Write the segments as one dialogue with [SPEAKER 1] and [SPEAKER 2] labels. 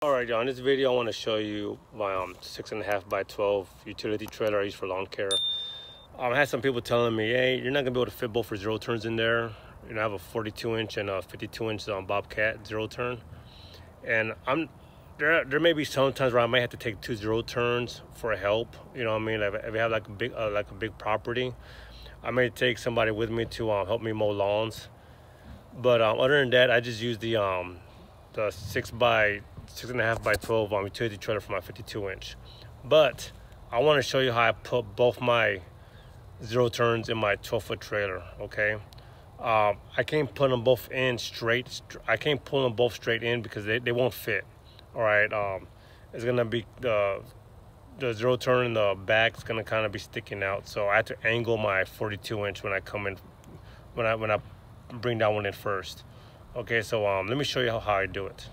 [SPEAKER 1] Alright, y'all, in this video I want to show you my 6.5 by 12 utility trailer I use for lawn care. I had some people telling me, hey, you're not going to be able to fit both for zero turns in there. You know, I have a 42-inch and a 52-inch Bobcat zero turn. And there may be some times where I might have to take 2 zero turns for help. You know what I mean? Like if I have like a big property, I may take somebody with me to help me mow lawns. But other than that, I just use the 6.5 by 12 utility trailer for my 52-inch. But I want to show you how I put both my zero turns in my 12-foot trailer. Okay, I can't put them both in straight. I can't pull them both straight in because they won't fit. All right, it's gonna be the zero turn in the back is gonna kind of be sticking out. So I have to angle my 42-inch when I come in, when I bring that one in first. Okay, so let me show you how I do it.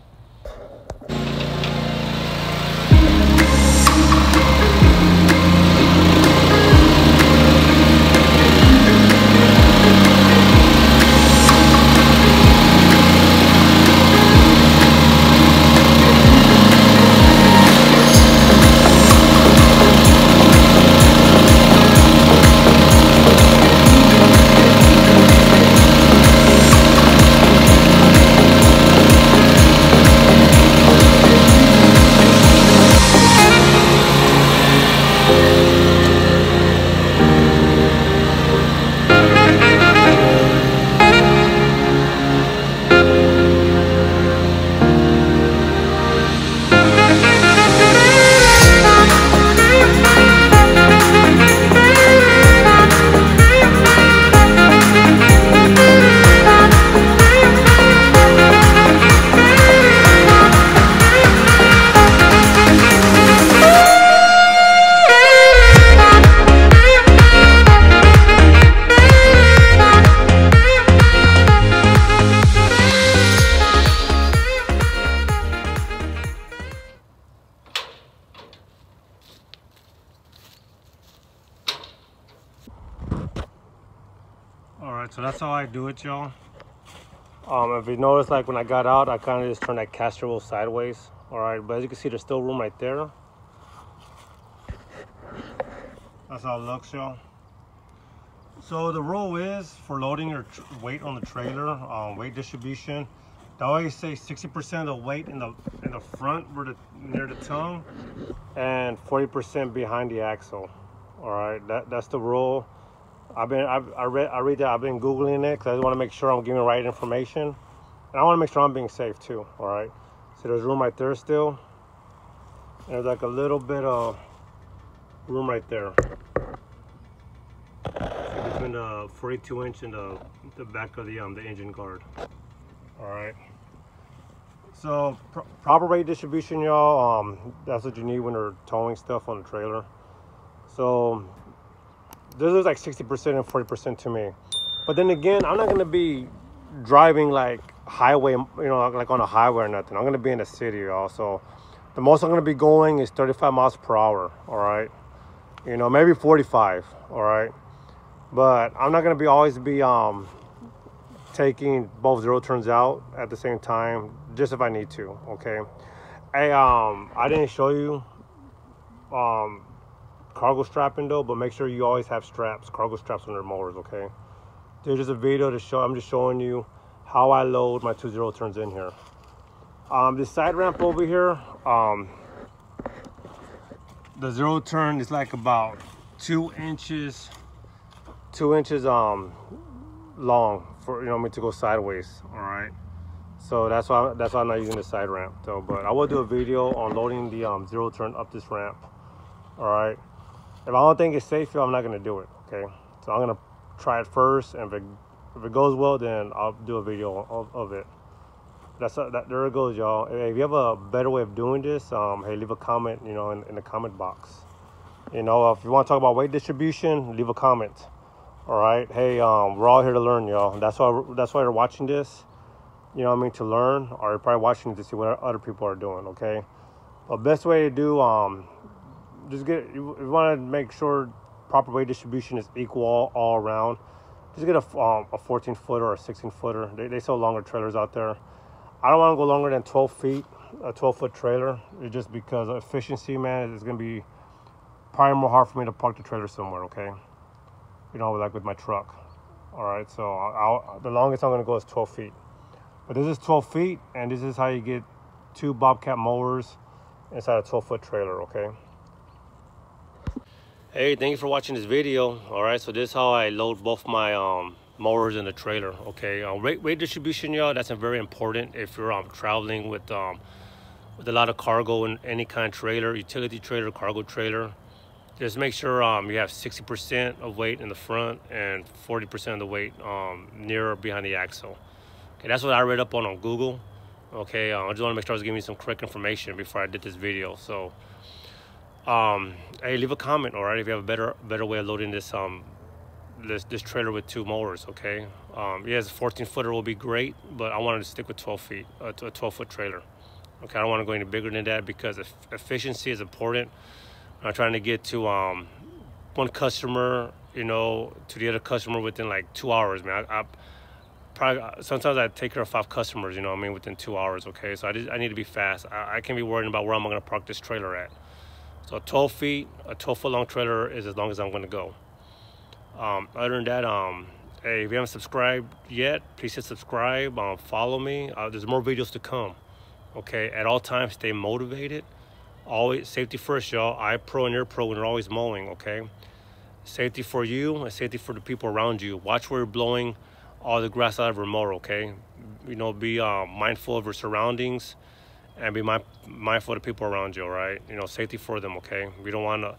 [SPEAKER 1] Alright, so that's how I do it, y'all. If you notice, like when I got out, I kind of just turned that caster wheel sideways. Alright, but as you can see, there's still room right there. That's how it looks, y'all. So the rule is for loading your weight on the trailer, weight distribution. They always say 60% of the weight in the front, near the tongue, and 40% behind the axle. Alright, that's the rule. I read that. I've been Googling it because I just want to make sure I'm giving the right information, and I want to make sure I'm being safe too. All right, so there's room right there still. There's like a little bit of room right there between the 42-inch and the back of the engine guard. All right. So proper weight distribution, y'all. That's what you need when you're towing stuff on the trailer. So this is like 60% and 40% to me. But then again, I'm not gonna be driving like highway, you know, like on a highway or nothing. I'm gonna be in the city, y'all. So the most I'm gonna be going is 35 miles per hour, all right? You know, maybe 45, all right? But I'm not gonna be always be taking both zero turns out at the same time, just if I need to, okay? Hey, I didn't show you cargo strapping though, but make sure you always have cargo straps on your mowers, okay? There's just a video to show. I'm just showing you how I load my 2 zero turns in here. This side ramp over here, the zero turn is like about 2 inches long for, you know, me to go sideways. All right, so that's why I'm not using the side ramp though. But I will do a video on loading the zero turn up this ramp. All right. If I don't think it's safe, I'm not gonna do it. Okay, so I'm gonna try it first, and if it goes well, then I'll do a video of it. There it goes, y'all. If you have a better way of doing this, hey, leave a comment, you know, in the comment box. You know, if you want to talk about weight distribution, leave a comment. All right. Hey, we're all here to learn, y'all. That's why you're watching this. You know what I mean, to learn, or you're probably watching to see what other people are doing. Okay. The best way to do just you want to make sure proper weight distribution is equal all around. Just get a 14-footer or a 16-footer. They sell longer trailers out there. I don't want to go longer than 12 feet. a 12-foot trailer. It's just because of efficiency, man. It's gonna be probably more hard for me to park the trailer somewhere, okay? You know, like with my truck. All right, so the longest I'm gonna go is 12 feet. But this is 12 feet, and this is how you get 2 Bobcat mowers inside a 12-foot trailer, okay? Hey, thank you for watching this video. All right, so this is how I load both my mowers in the trailer, okay? Weight distribution, y'all, that's very important if you're traveling with a lot of cargo in any kind of trailer, utility trailer, cargo trailer. Just make sure you have 60% of weight in the front and 40% of the weight near or behind the axle. Okay, that's what I read up on Google. Okay, I just want to make sure I was giving you some correct information before I did this video. So, hey, leave a comment, all right, if you have a better way of loading this this trailer with 2 mowers, okay? Yes, a 14-footer will be great, but I wanted to stick with 12 feet, a 12-foot trailer. Okay, I don't want to go any bigger than that because efficiency is important. I'm trying to get to one customer, you know, to the other customer within like 2 hours, man. I probably sometimes I take care of 5 customers, you know what I mean, within 2 hours, okay? So I need to be fast. I can't be worrying about where I'm going to park this trailer at. So 12 feet, a 12-foot long trailer is as long as I'm going to go. Other than that, hey, if you haven't subscribed yet, please hit subscribe. Follow me. There's more videos to come. Okay, at all times, stay motivated. Always safety first, y'all. Eye pro and ear pro when you're always mowing. Okay, safety for you and safety for the people around you. Watch where you're blowing all the grass out of your mower. Okay, you know, be mindful of your surroundings and be mindful of the people around you. All right, you know, safety for them. Okay, we don't want to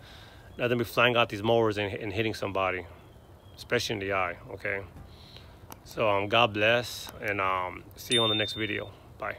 [SPEAKER 1] let them be flying out these mowers and hitting somebody, especially in the eye. Okay, so God bless, and see you on the next video. Bye.